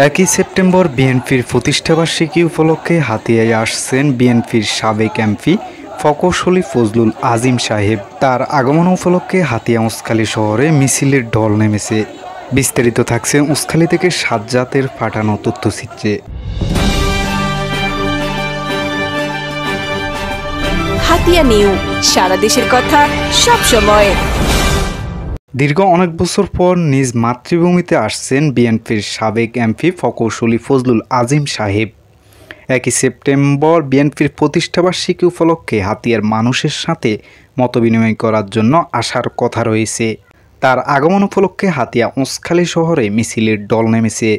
একই সেপ্টেম্বর বিএনপির প্রতিষ্ঠাবার্ষিকী উপলক্ষে হাতিয়ায় আসছেন বিএনপির সাবেক এমপি প্রকৌশলী ফজলুল আজিম সাহেব। তার আগমন উপলক্ষে হাতিয়া উসখালী শহরে মিছিলের ঢল নেমেছে। বিস্তারিত থাকছে উসখালী থেকে সাজ্জাদের পাঠানো তথ্যচিত্রে। হাতিয়া নিউ, সারা দেশের কথা সব সময়। দীর্ঘ অনেক বছর পর নিজ মাতৃভূমিতে আসছেন বিএনপির সাবেক এমপি প্রকৌশলী ফজলুল আজিম সাহেব। একই সেপ্টেম্বর বিএনপির প্রতিষ্ঠাবার্ষিকী উপলক্ষে হাতিয়ার মানুষের সাথে মতবিনিময় করার জন্য আসার কথা রয়েছে। তার আগমন উপলক্ষে হাতিয়া উসখালী শহরে মিছিলের ঢল নেমেছে।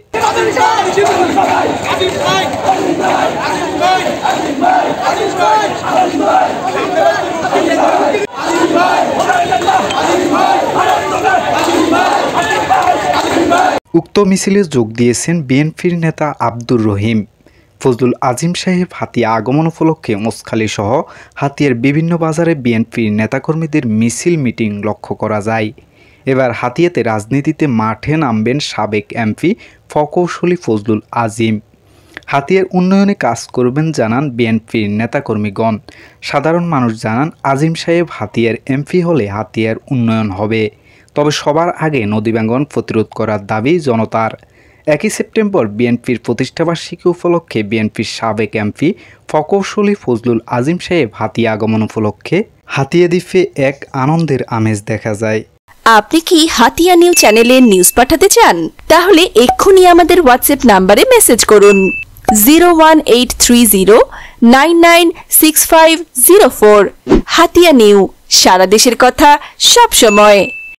উক্ত মিছিলে যোগ দিয়েছেন বিএনপির নেতা আব্দুর রহিম। ফজলুল আজিম সাহেব হাতিয়া আগমন উপলক্ষে উসখালী সহ হাতিয়ার বিভিন্ন বাজারে বিএনপির নেতাকর্মীদের মিছিল মিটিং লক্ষ্য করা যায়। এবার হাতিয়াতে রাজনীতিতে মাঠে নামবেন সাবেক এমপি প্রকৌশলী ফজলুল আজিম। হাতিয়ার উন্নয়নে কাজ করবেন জানান বিএনপির নেতাকর্মীগণ। সাধারণ মানুষ জানান আজিম সাহেব হাতিয়ার এমপি হলে হাতিয়ার উন্নয়ন হবে, তবে সবার আগে নদী ভাঙন প্রতিরোধ করার দাবি জনতার। একই সেপ্টেম্বর বিএনপির প্রতিষ্ঠাবার্ষিকী উপলক্ষে বিএনপির সাবেক এমপি প্রকৌশলী ফজলুল আজিম সাহেব হাতিয়া আগমন উপলক্ষে হাতিয়া দ্বীপে এক আনন্দের আমেজ দেখা যায়। আপনি কি হাতিয়া নিউ চ্যানেলে নিউজ পাঠাতে চান? তাহলে এক্ষুনি আমাদের হোয়াটসঅ্যাপ নাম্বারে মেসেজ করুন 01830996504। হাতিয়া নিউ, সারা দেশের কথা সব সময়।